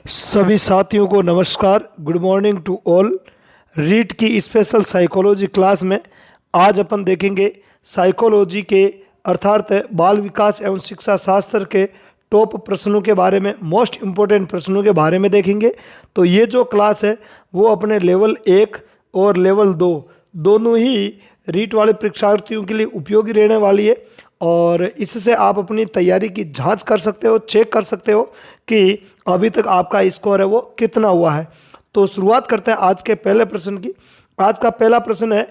सभी साथियों को नमस्कार। Good morning to all. REET की स्पेशल साइकोलॉजी क्लास में आज अपन देखेंगे साइकोलॉजी के अर्थात बाल विकास एवं शिक्षा शास्त्र के टॉप प्रश्नों के बारे में, मोस्ट इम्पोर्टेंट प्रश्नों के बारे में देखेंगे। तो ये जो क्लास है वो अपने लेवल 1 और लेवल 2 दोनों ही रीट वाले परीक्षार्थियों के लिए उपयोगी रहने वाली है और इससे आप अपनी तैयारी की जांच कर सकते हो, चेक कर सकते हो कि अभी तक आपका स्कोर है वो कितना हुआ है। तो शुरुआत करते हैं आज के पहले प्रश्न की। आज का पहला प्रश्न है,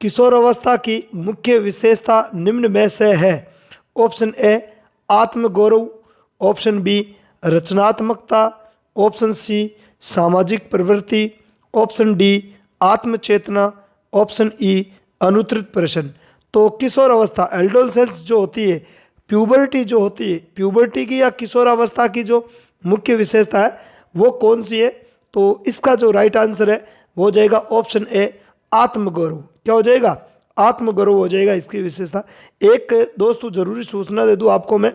किशोर अवस्था की मुख्य विशेषता निम्न में से है। ऑप्शन ए आत्मगौरव, ऑप्शन बी रचनात्मकता, ऑप्शन सी सामाजिक प्रवृत्ति, ऑप्शन डी आत्मचेतना, ऑप्शन ई अनुत्तरित प्रश्न। तो किशोर अवस्था एडोलसेंस जो होती है, प्यूबर्टी जो होती है, प्यूबर्टी की या किशोर अवस्था की जो मुख्य विशेषता है वो कौन सी है? तो इसका जो राइट आंसर है वो हो जाएगा ऑप्शन ए आत्मगौरव। क्या हो जाएगा? आत्मगौरव हो जाएगा इसकी विशेषता। एक दोस्तों जरूरी सूचना दे दूं आपको मैं,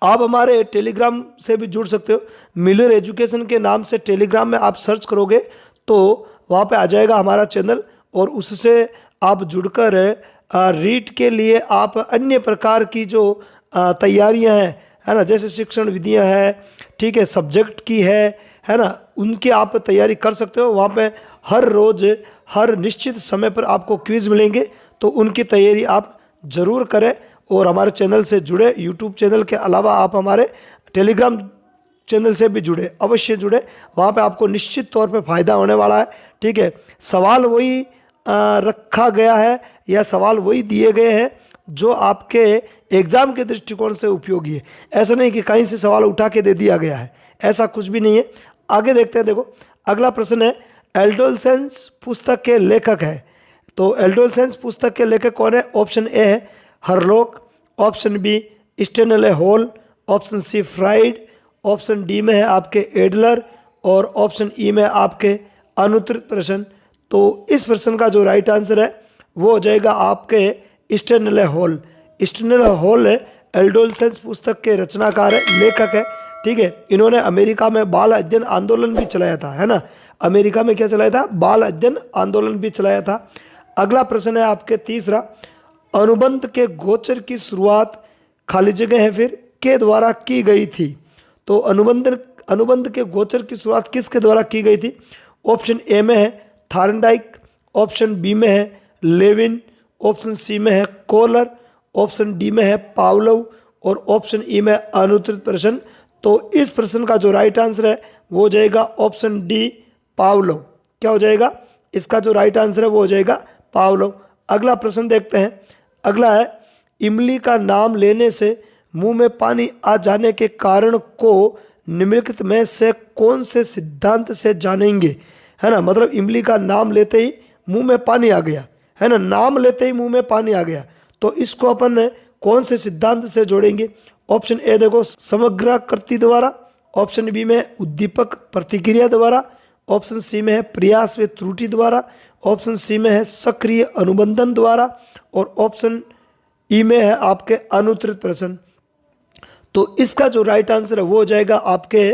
आप हमारे टेलीग्राम से भी जुड़ सकते हो। मिलर एजुकेशन के नाम से टेलीग्राम में आप सर्च करोगे तो वहाँ पे आ जाएगा हमारा चैनल और उससे आप जुड़कर रीट के लिए आप अन्य प्रकार की जो तैयारियां हैं, है ना, जैसे शिक्षण विधियां हैं, ठीक है, सब्जेक्ट की है ना, उनकी आप तैयारी कर सकते हो। वहाँ पे हर रोज़ हर निश्चित समय पर आपको क्विज मिलेंगे, तो उनकी तैयारी आप ज़रूर करें और हमारे चैनल से जुड़े। यूट्यूब चैनल के अलावा आप हमारे टेलीग्राम चैनल से भी जुड़े, अवश्य जुड़े। वहाँ पे आपको निश्चित तौर पे फ़ायदा होने वाला है। ठीक है, सवाल वही रखा गया है या सवाल वही दिए गए हैं जो आपके एग्ज़ाम के दृष्टिकोण से उपयोगी है। ऐसा नहीं कि कहीं से सवाल उठा के दे दिया गया है, ऐसा कुछ भी नहीं है। आगे देखते हैं। देखो अगला प्रश्न है, एडोलसेंस पुस्तक के लेखक है। तो एडोलसेंस पुस्तक के लेखक कौन है? ऑप्शन ए है Hurlock, option B Stanley Hall, option C Freud, option D में है आपके एडलर और ऑप्शन ई में आपके अनुत्तरित प्रश्न। तो इस प्रश्न का जो राइट आंसर है वो हो जाएगा आपके Stanley hall. Stanley hall adolescence पुस्तक के रचनाकार है, लेखक है। ठीक है, इन्होंने अमेरिका में बाल अध्ययन आंदोलन भी चलाया था, है ना। अमेरिका में क्या चलाया था? बाल अध्ययन आंदोलन भी चलाया था। अगला प्रश्न है आपके तीसरा, अनुबंध के गोचर की शुरुआत खाली जगह है फिर के द्वारा की गई थी। तो अनुबंध के गोचर की शुरुआत किसके द्वारा की गई थी? ऑप्शन ए में है थार्नडाइक, ऑप्शन बी में है लेविन, ऑप्शन सी में है कोलर, ऑप्शन डी में है पावलोव और ऑप्शन ई में अनुत्तरित प्रश्न। तो इस प्रश्न का जो राइट आंसर है वो हो जाएगा ऑप्शन डी पावलोव। क्या हो जाएगा? इसका जो राइट आंसर है वो हो जाएगा पावलोव। अगला प्रश्न देखते हैं। अगला है, इमली का नाम लेने से मुंह में पानी आ जाने के कारण को निम्नलिखित में से कौन से सिद्धांत से जानेंगे? है ना, मतलब इमली का नाम लेते ही मुंह में पानी आ गया, है ना, नाम लेते ही मुंह में पानी आ गया। तो इसको अपन कौन से सिद्धांत से जोड़ेंगे? ऑप्शन ए देखो समग्राकृति द्वारा, ऑप्शन बी में उद्दीपक प्रतिक्रिया द्वारा, ऑप्शन सी में है प्रयास व त्रुटि द्वारा, ऑप्शन सी में है सक्रिय अनुबंधन द्वारा और ऑप्शन ई में है आपके अनुत्तरित प्रश्न। तो इसका जो राइट आंसर है वो हो जाएगा आपके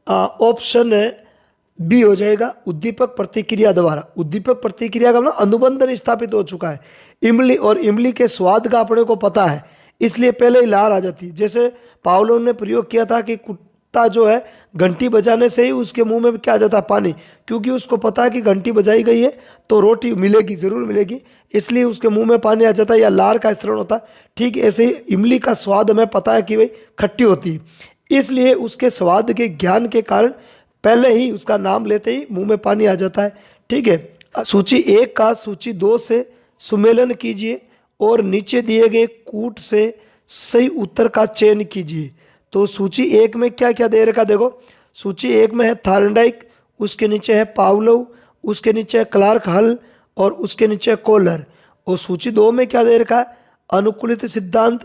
ऑप्शन बी हो जाएगा उद्दीपक प्रतिक्रिया द्वारा। उद्दीपक प्रतिक्रिया का मतलब अनुबंधन स्थापित हो चुका है। इमली और इमली के स्वाद का अपने को पता है, इसलिए पहले ही लार आ जाती है। जैसे पावलोव ने प्रयोग किया था कि कुत्ता जो है घंटी बजाने से ही उसके मुंह में क्या आ जाता है? पानी, क्योंकि उसको पता है कि घंटी बजाई गई है तो रोटी मिलेगी, जरूर मिलेगी, इसलिए उसके मुंह में पानी आ जाता है या लार का स्त्रण होता है। ठीक ऐसे ही इमली का स्वाद हमें पता है कि भाई खट्टी होती है, इसलिए उसके स्वाद के ज्ञान के कारण पहले ही उसका नाम लेते ही मुंह में पानी आ जाता है। ठीक है, सूची 1 का सूची 2 से सुमेलन कीजिए और नीचे दिए गए कूट से सही उत्तर का चयन कीजिए। तो सूची 1 में क्या क्या दे रखा? देखो सूची 1 में है थार्नडाइक, उसके नीचे है पावलोव, उसके नीचे है क्लार्क हल और उसके नीचे है कोलर। और सूची 2 में क्या दे रखा है? अनुकूलित सिद्धांत,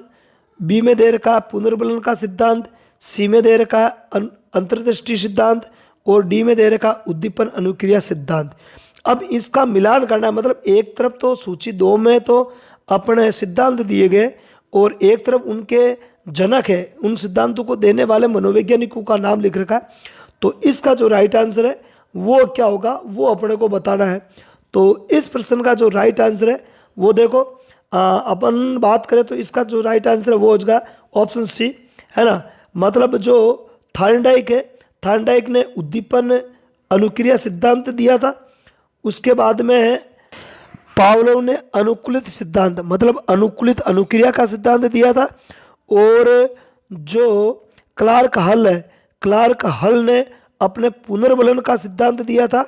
बी में दे रखा है पुनर्बलन का सिद्धांत, सी में दे रखा है अंतर्दृष्टि सिद्धांत और डी में दे रखा उद्दीपन अनुक्रिया सिद्धांत। अब इसका मिलान करना है, मतलब एक तरफ तो सूची 2 में तो अपने सिद्धांत दिए गए और एक तरफ उनके जनक है, उन सिद्धांतों को देने वाले मनोवैज्ञानिकों का नाम लिख रखा है। तो इसका जो राइट आंसर है वो क्या होगा, वो अपने को बताना है। तो इस प्रश्न का जो राइट आंसर है वो देखो, अपन बात करें तो इसका जो राइट आंसर है वो हो जाएगा ऑप्शन सी, है ना। मतलब जो थॉर्नडाइक है, थॉर्नडाइक ने उद्दीपन अनुक्रिया सिद्धांत दिया था। उसके बाद में पावलोव ने अनुकूलित सिद्धांत, मतलब अनुकूलित अनुक्रिया का सिद्धांत दिया था। और जो क्लार्क हल है, क्लार्क हल ने अपने पुनर्बलन का सिद्धांत दिया था।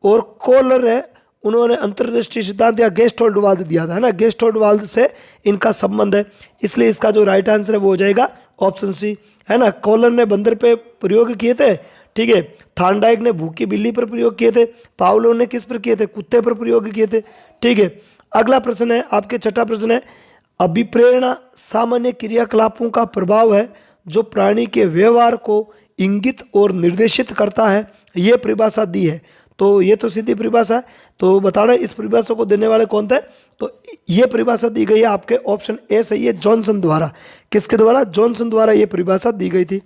और कोलर है, उन्होंने अंतर्दृष्टि सिद्धांत या गेस्टोल्डवाल्ड दिया था, है ना। गेस्टोल्डवाल्ड से इनका संबंध है, इसलिए इसका जो राइट आंसर है वो हो जाएगा ऑप्शन सी, है ना। कोलर ने बंदर पे प्रयोग किए थे, ठीक है। थॉर्नडाइक ने भूखी बिल्ली पर प्रयोग किए थे। पावलोव ने किस पर किए थे, कुत्ते पर प्रयोग किए थे, ठीक है। अगला प्रश्न है आपके, छठा प्रश्न है, अभिप्रेरणा सामान्य क्रियाकलापों का प्रभाव है जो प्राणी के व्यवहार को इंगित और निर्देशित करता है, ये परिभाषा दी है। तो ये तो सीधी परिभाषा है, तो बताना इस परिभाषा को देने वाले कौन थे। तो ये परिभाषा दी गई है आपके ऑप्शन ए सही है, जॉनसन द्वारा। किसके द्वारा, जॉनसन द्वारा ये परिभाषा दी गई थी।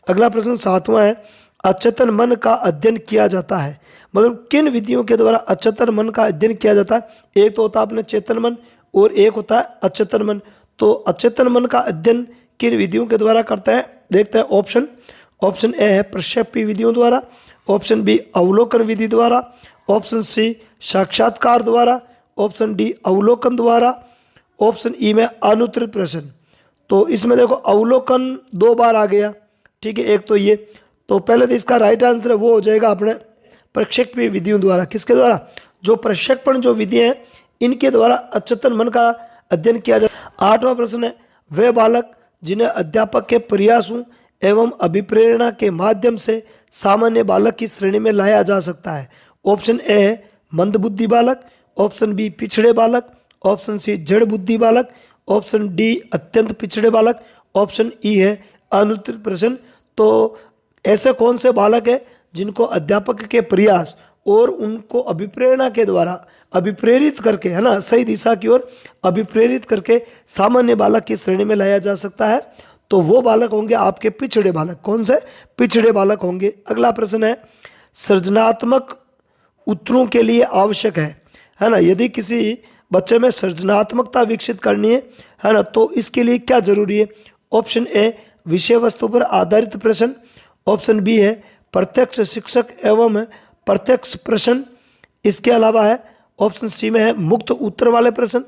अगला प्रश्न सातवां है, अचेतन मन का अध्ययन किया जाता है, मतलब किन विधियों के द्वारा अचेतन मन का अध्ययन किया जाता है। एक तो होता है अपने चेतन मन और एक होता है अचेतन मन। तो अचेतन मन का अध्ययन किन विधियों के द्वारा करते हैं, देखते हैं। ऑप्शन ए है प्रक्षेपी विधियों द्वारा, ऑप्शन बी अवलोकन विधि द्वारा, ऑप्शन सी साक्षात्कार द्वारा, ऑप्शन डी अवलोकन द्वारा, ऑप्शन ई में अनुत्तरित प्रश्न। तो इसमें देखो अवलोकन 2 बार आ गया, ठीक है, एक तो ये। तो पहले तो इसका राइट आंसर है वो हो जाएगा अपने प्रक्षेपी विधियों द्वारा। किसके द्वारा, जो प्रक्षेपण जो विधि है इनके द्वारा अचेतन मन का अध्ययन किया जाता है। 8वां प्रश्न है, वे बालक जिन्हें अध्यापक के प्रयासों एवं अभिप्रेरणा के माध्यम से सामान्य बालक की श्रेणी में लाया जा सकता है। ऑप्शन ए है मंदबुद्धि बालक, ऑप्शन बी पिछड़े बालक, ऑप्शन सी जड़ बुद्धि बालक, ऑप्शन डी अत्यंत पिछड़े बालक, ऑप्शन ई है अनुत्तरित प्रश्न। तो ऐसे कौन से बालक है जिनको अध्यापक के प्रयास और उनको अभिप्रेरणा के द्वारा अभिप्रेरित करके, है ना, सही दिशा की ओर अभिप्रेरित करके सामान्य बालक की श्रेणी में लाया जा सकता है। तो वो बालक होंगे आपके पिछड़े बालक। कौन से, पिछड़े बालक होंगे। अगला प्रश्न है, सृजनात्मक उत्तरों के लिए आवश्यक है ना, यदि किसी बच्चे में सृजनात्मकता विकसित करनी है ना, तो इसके लिए क्या जरूरी है। ऑप्शन ए विषय वस्तु पर आधारित प्रश्न, ऑप्शन बी है प्रत्यक्ष शिक्षक एवं प्रत्यक्ष प्रश्न, इसके अलावा है ऑप्शन सी में है मुक्त उत्तर वाले प्रश्न,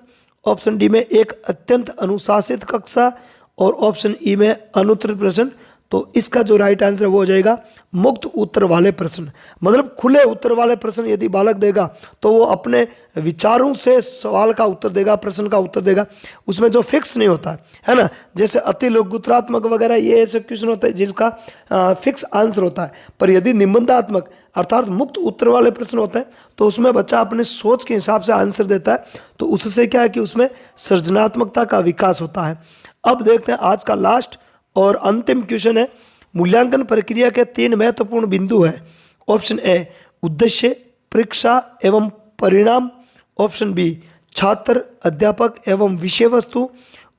ऑप्शन डी में एक अत्यंत अनुशासित कक्षा, और ऑप्शन ई में अनुत्तरित प्रश्न। तो इसका जो राइट आंसर वो हो जाएगा मुक्त उत्तर वाले प्रश्न, मतलब खुले उत्तर वाले प्रश्न यदि बालक देगा तो वो अपने विचारों से सवाल का उत्तर देगा, प्रश्न का उत्तर देगा, उसमें जो फिक्स नहीं होता है ना। जैसे अति लघुत्रात्मक वगैरह ये ऐसे क्वेश्चन होते हैं जिसका फिक्स आंसर होता है। पर यदि निबंधात्मक अर्थात मुक्त उत्तर वाले प्रश्न होते हैं तो उसमें बच्चा अपने सोच के हिसाब से आंसर देता है, तो उससे क्या है कि उसमें सृजनात्मकता का विकास होता है। अब देखते हैं आज का लास्ट और अंतिम क्वेश्चन है, मूल्यांकन प्रक्रिया के 3 महत्वपूर्ण बिंदु है। ऑप्शन ए उद्देश्य, परीक्षा एवं परिणाम, ऑप्शन बी छात्र, अध्यापक एवं विषय वस्तु,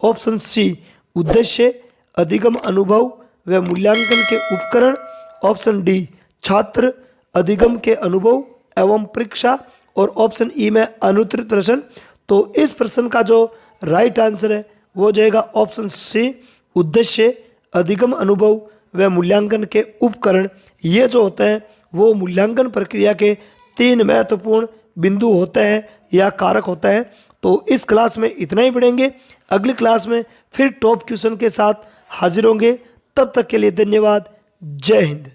ऑप्शन सी उद्देश्य, अधिगम अनुभव व मूल्यांकन के उपकरण, ऑप्शन डी छात्र, अधिगम के अनुभव एवं परीक्षा, और ऑप्शन ई में अनुत्तरित प्रश्न। तो इस प्रश्न का जो राइट आंसर है वो हो जाएगा ऑप्शन सी उद्देश्य, अधिगम अनुभव व मूल्यांकन के उपकरण। ये जो होते हैं वो मूल्यांकन प्रक्रिया के 3 महत्वपूर्ण बिंदु होते हैं या कारक होते हैं। तो इस क्लास में इतना ही पढ़ेंगे, अगली क्लास में फिर टॉप क्वेश्चन के साथ हाजिर होंगे। तब तक के लिए धन्यवाद। जय हिंद।